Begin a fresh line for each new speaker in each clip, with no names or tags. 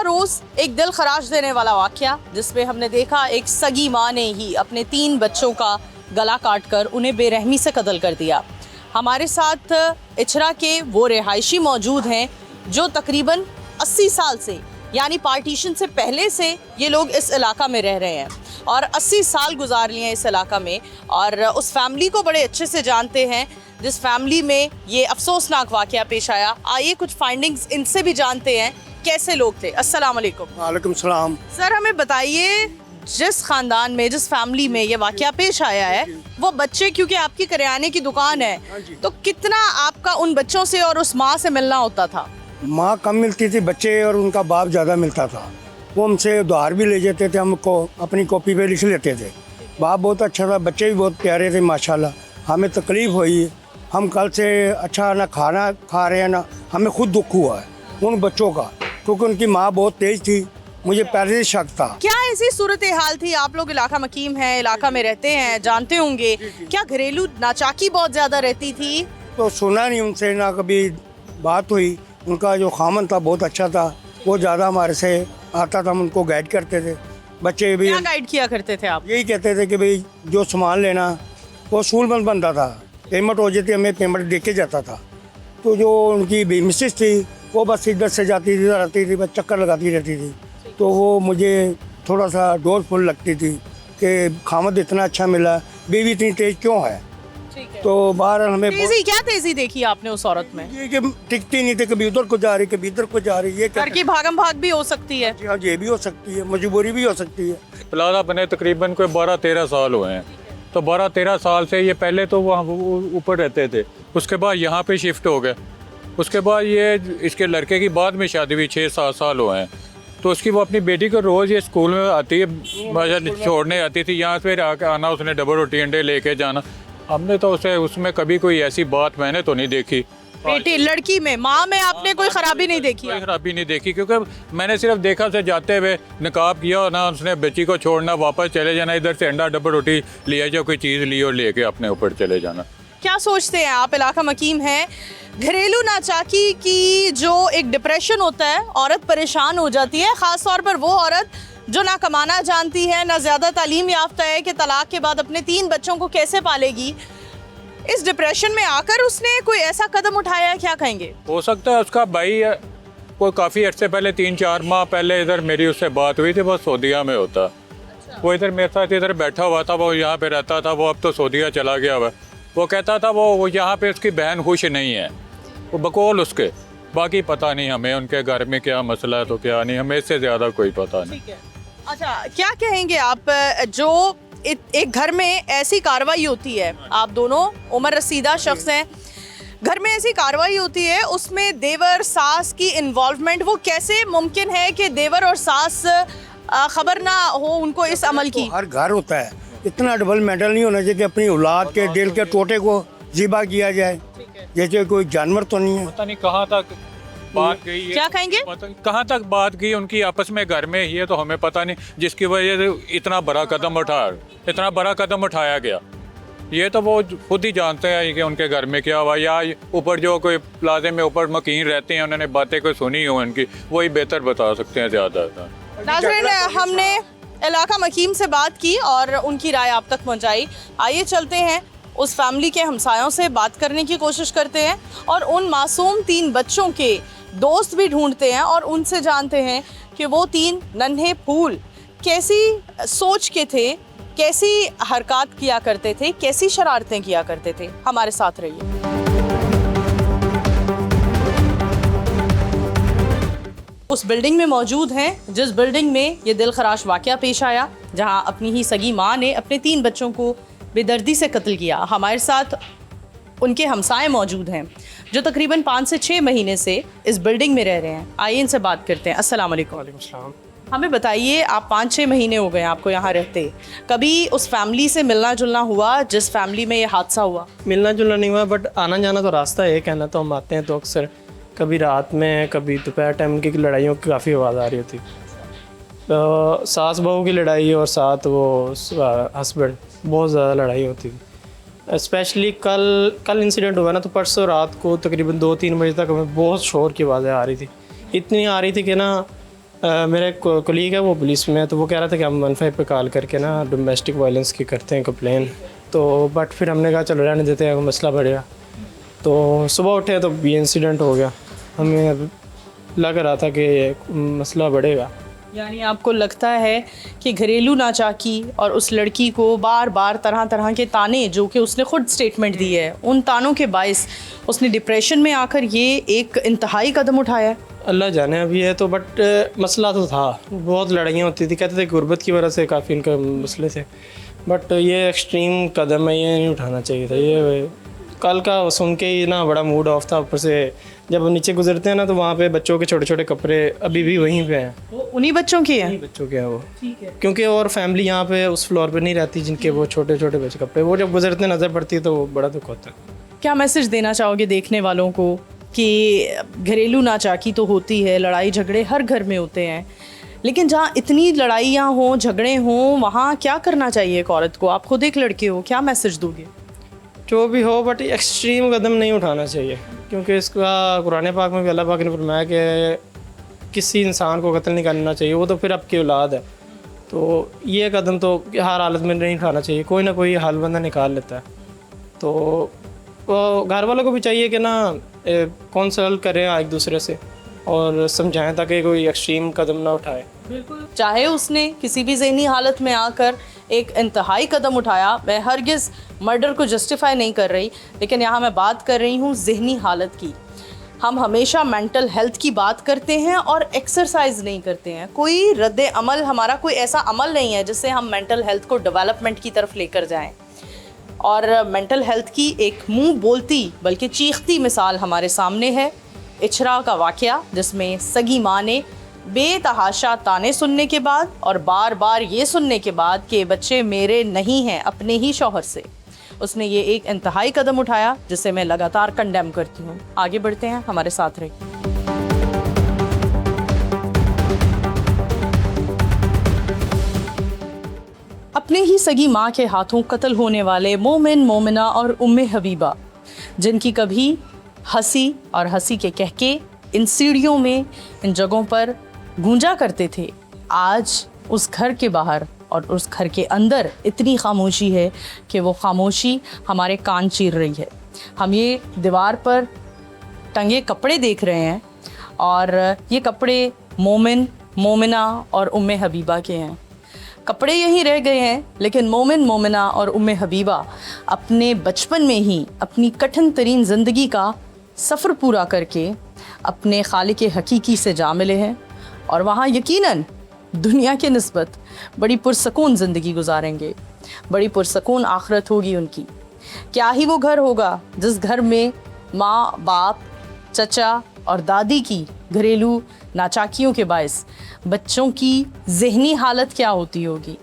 रोज एक दिल खराश देने वाला वाकया, जिसमें हमने देखा एक सगी माँ ने ही अपने 3 बच्चों का गला काटकर उन्हें बेरहमी से कत्ल कर दिया। हमारे साथ इचरा के वो रिहायशी मौजूद हैं जो तकरीबन 80 साल से, यानी पार्टीशन से पहले से ये लोग इस इलाका में रह रहे हैं और 80 साल गुजार लिए हैं इस इलाका में, और उस फैमिली को बड़े अच्छे से जानते हैं जिस फैमिली में ये अफसोसनाक वाकया पेश आया। आइए कुछ फाइंडिंग्स इनसे भी जानते हैं कैसे लोग थे। अस्सलाम वालेकुम।
वालेकुम सलाम।
सर, हमें बताइए, जिस खानदान में, जिस फैमिली में ये वाकया पेश आया है, वो बच्चे, क्योंकि आपकी करियाने की दुकान है, तो कितना आपका उन बच्चों से और उस माँ से मिलना होता था?
माँ कम मिलती थी, बच्चे और उनका बाप ज़्यादा मिलता था। वो हमसे उधार भी ले जाते थे, हमको अपनी कॉपी पे लिख लेते थे। बाप बहुत अच्छा था, बच्चे भी बहुत प्यारे थे माशाल्लाह। हमें तकलीफ़ हुई, हम कल से अच्छा ना खाना खा रहे हैं ना, हमें खुद दुख हुआ है उन बच्चों का, क्योंकि उनकी माँ बहुत तेज़ थी। मुझे पहले से शक था।
क्या ऐसी सूरत हाल थी? आप लोग इलाका मकीम है, इलाका में रहते हैं, जानते होंगे, क्या घरेलू नाचाकी बहुत ज़्यादा रहती थी?
तो सुना नहीं उनसे, ना कभी बात हुई। उनका जो खामन था बहुत अच्छा था, वो ज़्यादा हमारे से आता था, हम उनको गाइड करते थे। बच्चे भी
क्या गाइड किया करते थे आप?
यही कहते थे कि भाई जो सामान लेना वो सूलबंद बनता था, पेमेंट हो जाती, हमें पेमेंट दे के जाता था। तो जो उनकी मिसेस थी वो बस इधर से जाती थी, इधर आती थी, बस चक्कर लगाती रहती थी। तो वो मुझे थोड़ा सा डोरफुल लगती थी कि खामद इतना अच्छा मिला, बीवी इतनी तेज़ क्यों है। तो बाहर हमें
क्या तेजी देखी आपने उस औरत में?
ये कि टिकती नहीं थी, कभी उधर को जा रही, कभी इधर को जा रही। ये
घर की भागम भाग भी हो सकती है।
हाँ, ये भी हो सकती है, मजबूरी भी हो सकती है।
फिलहाल अपने तकरीबन कोई 12-13 साल हुए हैं। तो 12-13 साल से ये पहले तो वहाँ ऊपर रहते थे, उसके बाद यहाँ पे शिफ्ट हो गए। उसके बाद ये इसके लड़के की बाद में शादी हुई, 6-7 साल हुए हैं। तो उसकी वो अपनी बेटी को रोज़ ये स्कूल में आती है, छोड़ने आती थी, यहाँ पे आना, उसने डबल रोटी अंडे लेके जाना। हमने तो उसे उसमें कभी कोई ऐसी बात मैंने तो नहीं देखी।
बेटी लड़की में, माँ में आपने कोई खराबी नहीं देखी?
कोई खराबी नहीं देखी, क्योंकि मैंने सिर्फ देखा उसे जाते हुए निकाब किया ना, उसने बच्ची को छोड़ना, वापस चले जाना, इधर से अंडा डबल रोटी लिया जाए, कोई चीज़ ली और लेके अपने ऊपर चले जाना।
क्या सोचते हैं आप? इलाका मकीम है, घरेलू नाचाकी की जो एक डिप्रेशन होता है, औरत परेशान हो जाती है, ख़ास तौर पर वो औरत जो ना कमाना जानती है, ना ज़्यादा तालीम याफ्ता है, कि तलाक के बाद अपने 3 बच्चों को कैसे पालेगी। इस डिप्रेशन में आकर उसने कोई ऐसा कदम उठाया, क्या कहेंगे?
हो सकता है उसका भाई कोई काफ़ी अर्से पहले, 3-4 माह पहले इधर मेरी उससे बात हुई थी, वो सऊदीया में होता। वो इधर मेरे साथ इधर बैठा हुआ था, वो यहाँ पे रहता था, वो अब तो सऊदीया चला गया हुआ। वो कहता था वो यहाँ पे उसकी बहन खुश नहीं है, वो बकौल उसके। बाकी पता नहीं हमें उनके घर में क्या मसला है तो क्या नहीं, हमें इससे ज़्यादा कोई पता नहीं।
अच्छा, क्या कहेंगे आप, जो एक घर में ऐसी कार्रवाई होती है, आप दोनों उम्र रसीदा शख्स हैं, घर में ऐसी कार्रवाई होती है, उसमें देवर सास की इन्वॉल्वमेंट, वो कैसे मुमकिन है कि देवर और सास खबर ना हो उनको इस अमल की?
हर घर होता है, इतना डबल मेंटल नहीं होना चाहिए कि अपनी औलाद के दिल के टोटे को ज़िबा किया जाए, जैसे कोई जानवर तो नहीं है।
पता नहीं कहाँ तक बात गई है,
क्या कहेंगे?
कहाँ तक बात गई उनकी आपस में घर में, ये तो हमें पता नहीं, जिसकी वजह से इतना बड़ा कदम उठाया गया। ये तो वो खुद ही जानते हैं कि उनके घर में क्या हुआ, या ऊपर जो कोई प्लाजे में ऊपर मकीन रहते हैं, उन्होंने बातें कोई सुनी हो उनकी, वही बेहतर बता सकते हैं ज़्यादा।
नाज़रीन, हमने इलाका मकीम से बात की और उनकी राय आप तक पहुँचाई। आइए चलते हैं, उस फैमिली के हमसायों से बात करने की कोशिश करते हैं और उन मासूम 3 बच्चों के दोस्त भी ढूंढते हैं और उनसे जानते हैं कि वो 3 नन्हे फूल कैसी सोच के थे, कैसी हरकत किया करते थे, कैसी शरारतें किया करते थे। हमारे साथ रहिए। उस बिल्डिंग में मौजूद हैं जिस बिल्डिंग में ये दिल खराश वाकया पेश आया, जहां अपनी ही सगी माँ ने अपने 3 बच्चों को बेदर्दी से कत्ल किया। हमारे साथ उनके हमसाए मौजूद हैं जो तकरीबन 5 से 6 महीने से इस बिल्डिंग में रह रहे हैं। आइए इनसे बात करते हैं। अस्सलाम वालेकुम। हमें बताइए, आप 5-6 महीने हो गए आपको यहाँ रहते, कभी उस फैमिली से मिलना जुलना हुआ जिस फैमिली में ये हादसा हुआ?
मिलना जुलना नहीं हुआ, बट आना जाना तो रास्ता है, कहना तो हम आते हैं तो अक्सर, कभी रात में, कभी दोपहर टाइम की लड़ाइयों की काफ़ी आवाज़ आ रही होती। तो सास बहू की लड़ाई और साथ वो हस्बैंड, बहुत ज़्यादा लड़ाई होती थी। स्पेशली कल इंसिडेंट हुआ ना, तो परसों रात को तकरीबन 2-3 बजे तक हमें बहुत शोर की आवाज़ें आ रही थी। इतनी आ रही थी कि ना मेरा एक कोलीग है, वो पुलिस में है, तो वो कह रहा था कि हम 15 पे कॉल करके ना डोमेस्टिक वायलेंस की करते हैं कंप्लेन। तो बट फिर हमने कहा चलो रहने देते हैं, मसला बढ़ेगा। तो सुबह उठे तो ये इंसिडेंट हो गया। हमें अब लग रहा था कि मसला बढ़ेगा।
यानी आपको लगता है कि घरेलू नाचाकी और उस लड़की को बार बार तरह तरह के ताने, जो कि उसने खुद स्टेटमेंट दी है, उन तानों के बायस उसने डिप्रेशन में आकर ये एक इंतहाई कदम उठाया है।
अल्लाह जाने अभी है तो, बट मसला तो था, बहुत लड़ाइयाँ होती थी, कहते थे गुर्बत की वजह से काफ़ी इनका मसले थे। बट ये एक्सट्रीम कदम है, ये नहीं उठाना चाहिए था। ये कल का सुन के ही ना बड़ा मूड ऑफ था। ऊपर से जब हम नीचे गुजरते हैं ना, तो वहाँ पे बच्चों के छोटे छोटे कपड़े अभी भी वहीं पे हैं।
वो उन्हीं बच्चों की है।
बच्चों के हैं वो,
ठीक है।
क्योंकि और फैमिली यहाँ पे उस फ्लोर पे नहीं रहती जिनके वो छोटे छोटे बच्चे कपड़े, वो जब गुजरते नज़र पड़ती है तो वो बड़ा दुख होता है।
क्या मैसेज देना चाहोगे देखने वालों को कि घरेलू नाचाकी तो होती है, लड़ाई झगड़े हर घर में होते हैं, लेकिन जहाँ इतनी लड़ाइयाँ हों, झगड़े हों, वहाँ क्या करना चाहिए एक औरत को? आप खुद एक लड़के हो, क्या मैसेज दोगे?
जो भी हो, बट एक्सट्रीम कदम नहीं उठाना चाहिए, क्योंकि इसका कुरान पाक में भी अल्लाह पाक ने फरमाया कि किसी इंसान को कत्ल नहीं करना चाहिए, वो तो फिर आपकी औलाद है। तो ये कदम तो हर हालत में नहीं उठाना चाहिए, कोई ना कोई हल बंदा निकाल लेता है। तो वो घर वालों को भी चाहिए कि ना कंसल्ट करें एक दूसरे से और समझाएं, ताकि कोई एक्सट्रीम कदम ना उठाए।
बिल्कुल, चाहे उसने किसी भी ज़हनी हालत में आकर एक इंतहाई कदम उठाया, मैं हरगिज़ मर्डर को जस्टिफाई नहीं कर रही, लेकिन यहाँ मैं बात कर रही हूँ ज़हनी हालत की। हम हमेशा मेंटल हेल्थ की बात करते हैं और एक्सरसाइज नहीं करते हैं। कोई रद्द अमल, हमारा कोई ऐसा अमल नहीं है जिससे हम मेंटल हेल्थ को डेवलपमेंट की तरफ लेकर जाएं। और मेंटल हेल्थ की एक मुंह बोलती बल्कि चीखती मिसाल हमारे सामने है इचरा का वाक़या, जिसमें सगी माँ ने बेतहाशा ताने सुनने के बाद और बार बार ये सुनने के बाद कि बच्चे मेरे नहीं हैं, अपने ही शौहर से, उसने ये एक इंतहाई कदम उठाया, जिसे मैं लगातार कंडेम करती हूँ। आगे बढ़ते हैं, हमारे साथ रहिए। अपने ही सगी माँ के हाथों कत्ल होने वाले मोमिन, मोमिना और उम्मे हबीबा, जिनकी कभी हंसी और हंसी के कहके इन सीढ़ियों में, इन जगहों पर गूंजा करते थे, आज उस घर के बाहर और उस घर के अंदर इतनी खामोशी है कि वो खामोशी हमारे कान चीर रही है। हम ये दीवार पर टंगे कपड़े देख रहे हैं और ये कपड़े मोमिन, मोमिना और उम्मे हबीबा के हैं। कपड़े यहीं रह गए हैं, लेकिन मोमिन, मोमिना और उम्मे हबीबा अपने बचपन में ही अपनी कठिन तरीन ज़िंदगी का सफ़र पूरा करके अपने खालिक हकीकी से जा मिले हैं और वहाँ यकीनन दुनिया के निस्बत बड़ी पुरसकून ज़िंदगी गुजारेंगे, बड़ी पुरसकून आखिरत होगी उनकी। क्या ही वो घर होगा जिस घर में माँ, बाप, चचा और दादी की घरेलू नाचाकियों के बायस बच्चों की ज़हनी हालत क्या होती होगी,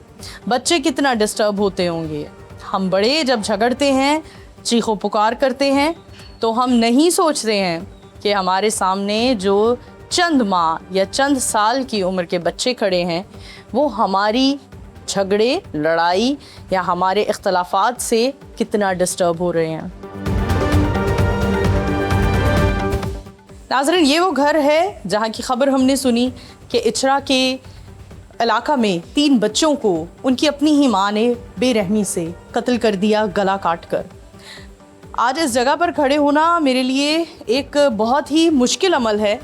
बच्चे कितना डिस्टर्ब होते होंगे। हम बड़े जब झगड़ते हैं, चीखो पुकार करते हैं, तो हम नहीं सोचते हैं कि हमारे सामने जो चंद माह या चंद साल की उम्र के बच्चे खड़े हैं, वो हमारी झगड़े, लड़ाई या हमारे इख्तलाफात से कितना डिस्टर्ब हो रहे हैं। नाज़रीन, ये वो घर है जहाँ की ख़बर हमने सुनी कि इचरा के इलाका में 3 बच्चों को उनकी अपनी ही माँ ने बेरहमी से कत्ल कर दिया, गला काट कर। आज इस जगह पर खड़े होना मेरे लिए एक बहुत ही मुश्किल अमल है,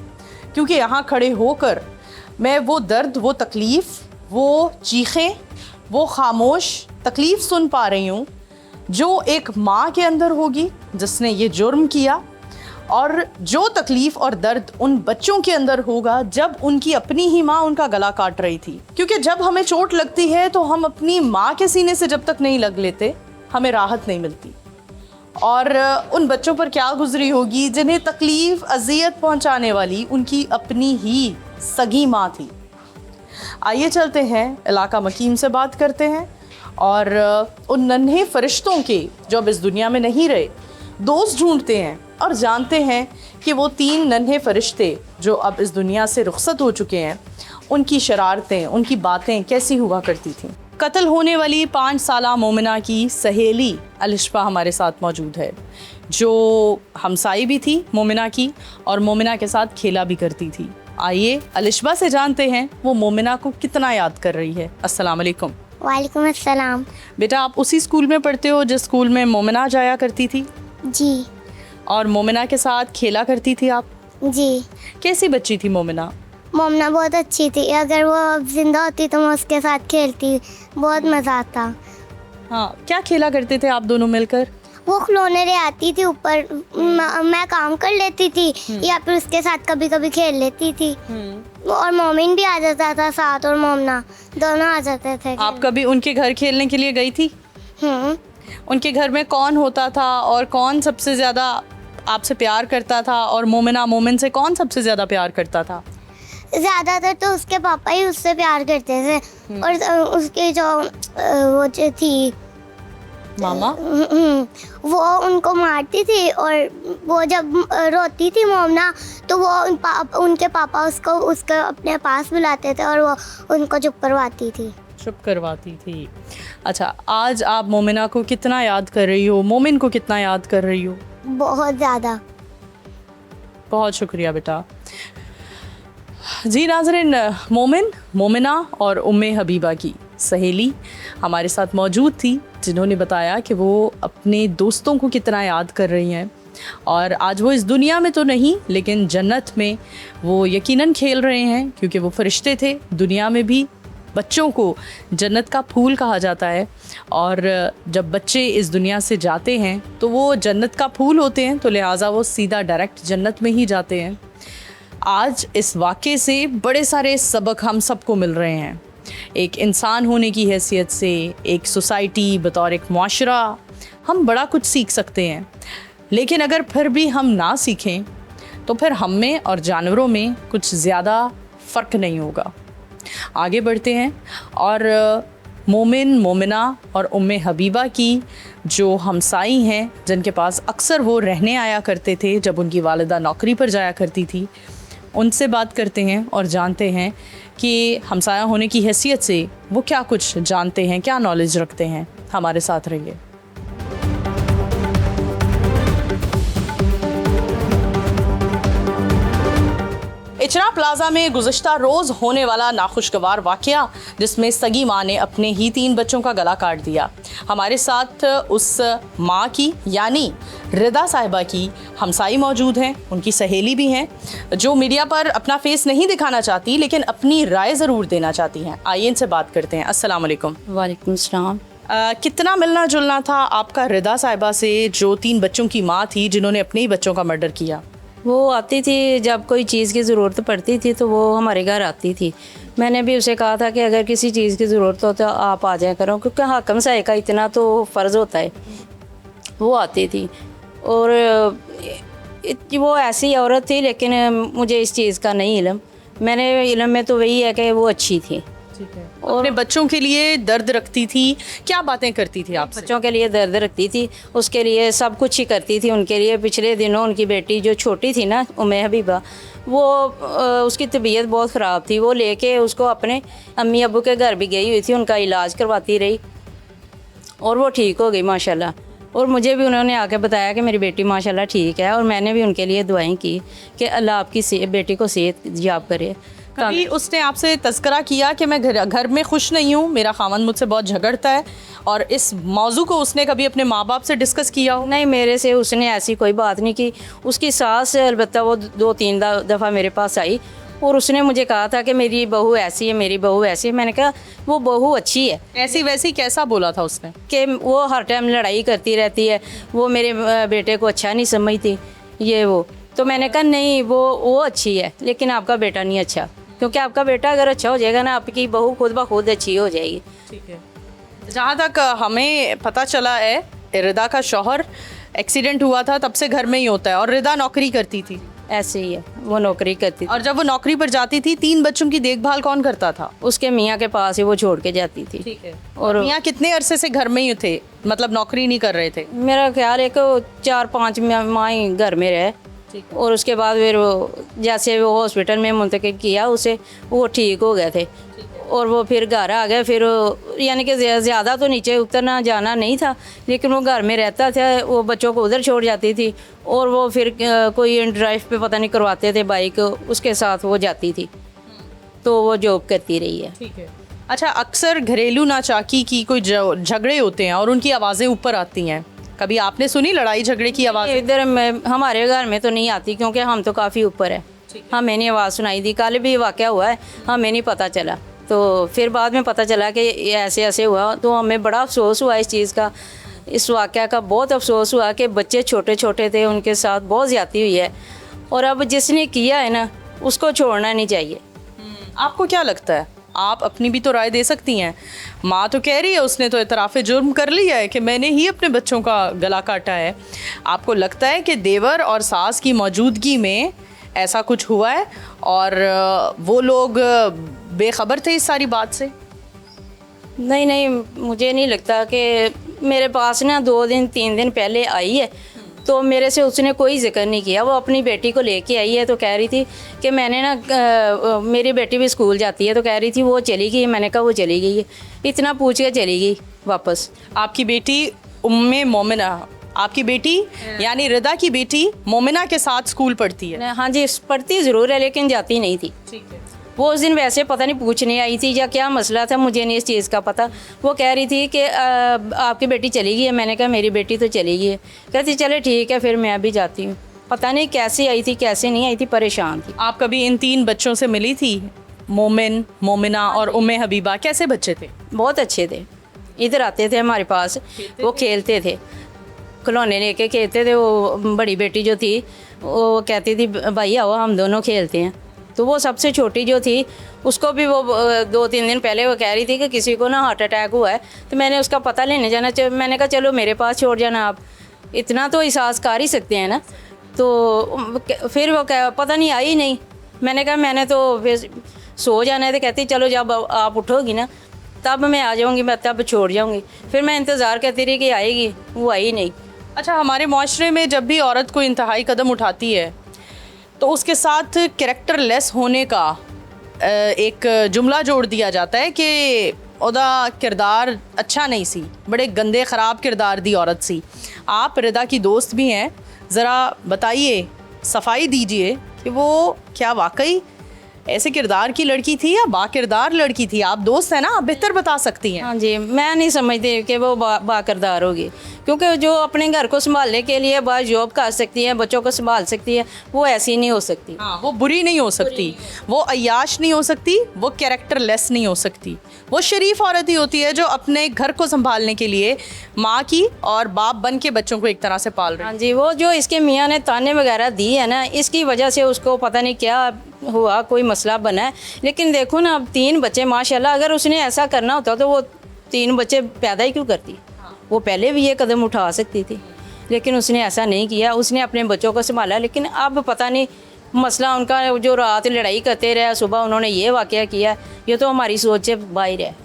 क्योंकि यहाँ खड़े होकर मैं वो दर्द, वो तकलीफ़, वो चीखें, वो खामोश तकलीफ़ सुन पा रही हूँ जो एक माँ के अंदर होगी जिसने ये जुर्म किया, और जो तकलीफ़ और दर्द उन बच्चों के अंदर होगा जब उनकी अपनी ही माँ उनका गला काट रही थी। क्योंकि जब हमें चोट लगती है तो हम अपनी माँ के सीने से जब तक नहीं लग लेते, हमें राहत नहीं मिलती। और उन बच्चों पर क्या गुजरी होगी जिन्हें तकलीफ़, अज़ियत पहुँचाने वाली उनकी अपनी ही सगी माँ थी। आइए चलते हैं, इलाका मकीम से बात करते हैं और उन नन्हे फरिश्तों के जो अब इस दुनिया में नहीं रहे दोस्त ढूंढते हैं और जानते हैं कि वो 3 नन्हे फरिश्ते जो अब इस दुनिया से रुखसत हो चुके हैं, उनकी शरारतें, उनकी बातें कैसी हुआ करती थीं। कत्ल होने वाली 5 साला मोमिना की सहेली अलिशफा हमारे साथ मौजूद है, जो हमसाई भी थी मोमिना की और मोमिना के साथ खेला भी करती थी। आइए अलिशबा से जानते हैं वो मोमिना को कितना याद कर रही है। अस्सलाम वालेकुम।
वालेकुम अस्सलाम।
बेटा आप उसी स्कूल में पढ़ते हो जिस स्कूल में मोमिना जाया करती थी?
जी
और मोमिना के साथ खेला करती थी आप?
जी।
कैसी बच्ची थी मोमिना?
मोमना बहुत अच्छी थी, अगर वो अब जिंदा होती तो मैं उसके साथ खेलती, बहुत मज़ा आता।
हाँ, क्या खेला करते थे आप दोनों मिलकर?
वो खिलौने ले आती थी ऊपर, मैं काम कर लेती थी या फिर उसके साथ कभी कभी खेल लेती थी। और मोमिन भी आ जाता था साथ, और मोमना दोनों आ जाते थे।
आप कभी उनके घर खेलने के लिए गई थी? उनके घर में कौन होता था और कौन सबसे ज़्यादा आपसे प्यार करता था, और मोमिना मोमिन से कौन सबसे ज़्यादा प्यार करता था?
ज़्यादातर तो उसके पापा ही उससे प्यार करते थे, और उसकी जो वो जो थी
मामा,
वो उनको मारती थी, और वो जब रोती थी मोमना तो वो उनके पापा उसको अपने पास बुलाते थे और वो उनको चुप करवाती थी।
चुप करवाती थी। अच्छा, आज आप मोमिना को कितना याद कर रही हो, मोमिन को कितना याद कर रही हो?
बहुत ज़्यादा।
बहुत शुक्रिया बेटा। जी नाज़रीन, मोमिन, मोमिना और उम्मे हबीबा की सहेली हमारे साथ मौजूद थी, जिन्होंने बताया कि वो अपने दोस्तों को कितना याद कर रही हैं, और आज वो इस दुनिया में तो नहीं लेकिन जन्नत में वो यकीनन खेल रहे हैं, क्योंकि वो फरिश्ते थे। दुनिया में भी बच्चों को जन्नत का फूल कहा जाता है, और जब बच्चे इस दुनिया से जाते हैं तो वो जन्नत का फूल होते हैं, तो लिहाजा वो सीधा डायरेक्ट जन्नत में ही जाते हैं। आज इस वाक़े से बड़े सारे सबक हम सबको मिल रहे हैं। एक इंसान होने की हैसियत से, एक सोसाइटी बतौर एक मुआशरा, हम बड़ा कुछ सीख सकते हैं। लेकिन अगर फिर भी हम ना सीखें तो फिर हम में और जानवरों में कुछ ज़्यादा फ़र्क नहीं होगा। आगे बढ़ते हैं, और मोमिन, मोमिना और उम्मे हबीबा की जो हमसाई हैं, जिनके पास अक्सर वो रहने आया करते थे जब उनकी वालिदा नौकरी पर जाया करती थी, उनसे बात करते हैं और जानते हैं कि हमसाया होने की हैसियत से वो क्या कुछ जानते हैं, क्या नॉलेज रखते हैं। हमारे साथ रहिए। इचरा प्लाजा में गुज़िश्ता रोज़ होने वाला नाखुशगवार वाक़या, जिसमें सगी माँ ने अपने ही 3 बच्चों का गला काट दिया। हमारे साथ उस माँ की यानी रिदा साहिबा की हमसाई मौजूद हैं, उनकी सहेली भी हैं, जो मीडिया पर अपना फेस नहीं दिखाना चाहती लेकिन अपनी राय ज़रूर देना चाहती हैं। आइए इनसे बात करते हैं। अस्सलाम वालेकुम।
वालेकुम सलाम।
कितना मिलना जुलना था आपका रिदा साहिबा से, जो 3 बच्चों की माँ थी, जिन्होंने अपने ही बच्चों का मर्डर किया?
वो आती थी जब कोई चीज़ की ज़रूरत पड़ती थी तो वो हमारे घर आती थी। मैंने भी उसे कहा था कि अगर किसी चीज़ की ज़रूरत हो तो आप आ जाया करो, क्योंकि हाकम साहब का इतना तो फ़र्ज़ होता है। वो आती थी, और वो ऐसी औरत थी, लेकिन मुझे इस चीज़ का नहीं इल्म। मैंने इल्म में तो वही है कि वो अच्छी थी,
ठीक है। और अपने बच्चों के लिए दर्द रखती थी। क्या बातें करती थी आपसे?
बच्चों के लिए दर्द रखती थी, उसके लिए सब कुछ ही करती थी उनके लिए। पिछले दिनों उनकी बेटी जो छोटी थी ना, उम्मे हबीबा, वो उसकी तबीयत बहुत ख़राब थी। वो लेके उसको अपने अम्मी अब्बू के घर भी गई हुई थी, उनका इलाज करवाती रही, और वो ठीक हो गई माशाल्लाह। और मुझे भी उन्होंने आके बताया कि मेरी बेटी माशाल्लाह ठीक है, और मैंने भी उनके लिए दुआएं की कि अल्लाह आपकी बेटी को सेहत याब करे।
कभी उसने आपसे तज़किरा किया कि मैं घर में खुश नहीं हूँ, मेरा खामन मुझसे बहुत झगड़ता है, और इस मौजू को उसने कभी अपने माँ बाप से डिस्कस किया हो?
नहीं, मेरे से उसने ऐसी कोई बात नहीं की। उसकी सास से अलबत्ता वो 2-3 दफ़ा मेरे पास आई, और उसने मुझे कहा था कि मेरी बहू ऐसी है, मेरी बहू ऐसी है। मैंने कहा वो बहू अच्छी है।
ऐसी वैसी कैसा बोला था उसने?
कि वो हर टाइम लड़ाई करती रहती है, वो मेरे बेटे को अच्छा नहीं समझती, ये वो। तो मैंने कहा नहीं, वो अच्छी है, लेकिन आपका बेटा नहीं अच्छा, क्योंकि आपका बेटा अगर अच्छा हो जाएगा ना, आपकी बहू खुद ब खुद अच्छी हो जाएगी।
ठीक है। जहाँ तक हमें पता चला है, रिदा का शौहर एक्सीडेंट हुआ था तब से घर में ही होता है, और रिदा नौकरी करती थी।
ऐसे ही है, वो नौकरी करती थी।
और जब वो नौकरी पर जाती थी, 3 बच्चों की देखभाल कौन करता था?
उसके मियाँ के पास ही वो छोड़ के जाती थी।
ठीक है।
और
मियाँ कितने अरसे से घर में ही थे, मतलब नौकरी नहीं कर रहे थे?
मेरा ख्याल है कि 4-5 माह ही घर में रहे, और उसके बाद फिर वो जैसे वो हॉस्पिटल में मुंतकिल किया उसे, वो ठीक हो गए थे। और वो फिर घर आ गए। फिर यानी कि ज़्यादा तो नीचे उतरना जाना नहीं था, लेकिन वो घर में रहता था, वो बच्चों को उधर छोड़ जाती थी और वो फिर कोई ड्राइव पे पता नहीं करवाते थे बाइक, उसके साथ वो जाती थी, तो वो जॉब करती रही है।
ठीक है। अच्छा, अक्सर घरेलू नाचाकी की कोई झगड़े होते हैं और उनकी आवाज़ें ऊपर आती हैं, कभी आपने सुनी लड़ाई झगड़े की आवाज़?
इधर हमारे घर में तो नहीं आती, क्योंकि हम तो काफ़ी ऊपर है, हमें नहीं आवाज़ सुनाई दी। कल भी वाक़या हुआ है, हमें नहीं पता चला, तो फिर बाद में पता चला कि ऐसे ऐसे हुआ, तो हमें बड़ा अफसोस हुआ इस चीज़ का, इस वाक़या का बहुत अफसोस हुआ कि बच्चे छोटे छोटे थे, उनके साथ बहुत ज़्यादती हुई है, और अब जिसने किया है ना उसको छोड़ना नहीं चाहिए।
आपको क्या लगता है? आप अपनी भी तो राय दे सकती हैं। माँ तो कह रही है उसने तो इतराफ़े जुर्म कर लिया है कि मैंने ही अपने बच्चों का गला काटा है। आपको लगता है कि देवर और सास की मौजूदगी में ऐसा कुछ हुआ है और वो लोग बेखबर थे इस सारी बात से?
नहीं नहीं, मुझे नहीं लगता कि मेरे पास ना 2 दिन 3 दिन पहले आई है, तो मेरे से उसने कोई जिक्र नहीं किया। वो अपनी बेटी को लेके आई है, तो कह रही थी कि मैंने ना मेरी बेटी भी स्कूल जाती है, तो कह रही थी वो चली गई। मैंने कहा वो चली गई है, इतना पूछ के चली गई वापस।
आपकी बेटी उम्मे मोमिना, आपकी बेटी यानी रिदा की बेटी मोमिना के साथ स्कूल पढ़ती है?
हाँ जी, पढ़ती ज़रूर है लेकिन जाती नहीं थी।
ठीक है।
वो उस दिन वैसे पता नहीं पूछने आई थी या क्या मसला था, मुझे नहीं इस चीज़ का पता। वो कह रही थी कि आपकी बेटी चली गई है। मैंने कहा मेरी बेटी तो चली गई है। कहती चले ठीक है, फिर मैं भी जाती हूँ। पता नहीं कैसे आई थी कैसे नहीं आई थी, परेशान थी।
आप कभी इन 3 बच्चों से मिली थी? मोमिन, मोमिना और उम्मे हबीबा कैसे बच्चे थे?
बहुत अच्छे थे, इधर आते थे हमारे पास, वो खेलते थे, खिलौने लेके खेलते थे। वो बड़ी बेटी जो थी वो कहती थी भाई आओ हम दोनों खेलते हैं। तो वो सबसे छोटी जो थी उसको भी वो 2-3 दिन पहले वो कह रही थी कि किसी को ना हार्ट अटैक हुआ है, तो मैंने उसका पता लेने जाना। मैंने कहा चलो मेरे पास छोड़ जाना, आप इतना तो एहसास कर ही सकते हैं ना। तो फिर वो पता नहीं आई नहीं। मैंने कहा मैंने तो फिर सो जाना है, तो कहती चलो जब आप उठोगी ना तब मैं आ जाऊँगी, मैं तब छोड़ जाऊँगी। फिर मैं इंतज़ार करती रही कि आएगी, वो आई नहीं।
अच्छा, हमारे माशरे में जब भी औरत कोई इंतहाई कदम उठाती है तो उसके साथ कैरेक्टर लेस होने का एक जुमला जोड़ दिया जाता है कि ओदा किरदार अच्छा नहीं सी, बड़े गंदे ख़राब किरदार दी औरत सी। आप रिदा की दोस्त भी हैं, ज़रा बताइए, सफाई दीजिए कि वो क्या वाकई ऐसे किरदार की लड़की थी या बाकिरदार लड़की थी? आप दोस्त हैं ना, आप बेहतर बता सकती हैं।
हाँ जी, मैं नहीं समझती कि वो बाकिरदार होगी, क्योंकि जो अपने घर को संभालने के लिए बाहर जॉब कर सकती है, बच्चों को संभाल सकती है, वो ऐसी नहीं हो सकती।
हाँ, वो बुरी नहीं हो सकती, वो अय्याश नहीं हो सकती, वो कैरेक्टर लेस नहीं हो सकती। वो शरीफ औरत ही होती है जो अपने घर को संभालने के लिए माँ की और बाप बन के बच्चों को एक तरह से पाल रही है।
हाँ जी, वो जो इसके मियाँ ने ताने वगैरह दी है ना, इसकी वजह से उसको पता नहीं क्या हुआ, कोई मसला बना है। लेकिन देखो ना, अब 3 बच्चे माशाल्लाह, अगर उसने ऐसा करना होता तो वो 3 बच्चे पैदा ही क्यों करती? वो पहले भी ये कदम उठा सकती थी, लेकिन उसने ऐसा नहीं किया, उसने अपने बच्चों को संभाला। लेकिन अब पता नहीं मसला उनका, जो रात लड़ाई करते रहे, सुबह उन्होंने ये वाक़या किया, ये तो हमारी सोच से बाहर है।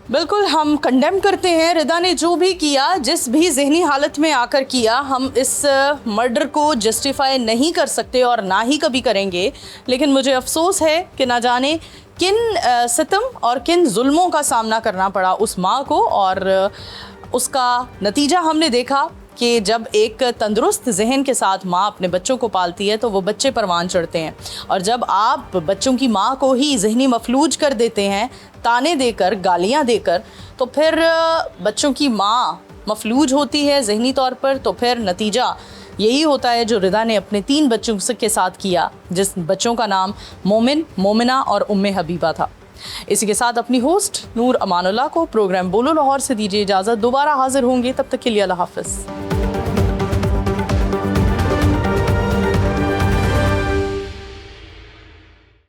बिल्कुल हम कंडेम करते हैं रिदा ने जो भी किया, जिस भी जहनी हालत में आकर किया। हम इस मर्डर को जस्टिफाई नहीं कर सकते और ना ही कभी करेंगे, लेकिन मुझे अफसोस है कि ना जाने किन सितम और किन जुल्मों का सामना करना पड़ा उस माँ को, और उसका नतीजा हमने देखा कि जब एक तंदुरुस्त जहन के साथ माँ अपने बच्चों को पालती है तो वो बच्चे परवान चढ़ते हैं, और जब आप बच्चों की माँ को ही जहनी मफलूज कर देते हैं ताने देकर, गालियाँ देकर, तो फिर बच्चों की माँ मफलूज होती है जहनी तौर पर। तो फिर नतीजा यही होता है जो रिदा ने अपने 3 बच्चों के साथ किया, जिस बच्चों का नाम मोमिन, मोमिना और उम्मे हबीबा था। इसी के साथ अपनी होस्ट नूर अमानुल्लाह को प्रोग्राम बोलो लाहौर से दीजिए इजाज़त। दोबारा हाजिर होंगे, तब तक के लिए अल्लाह हाफ़िज़।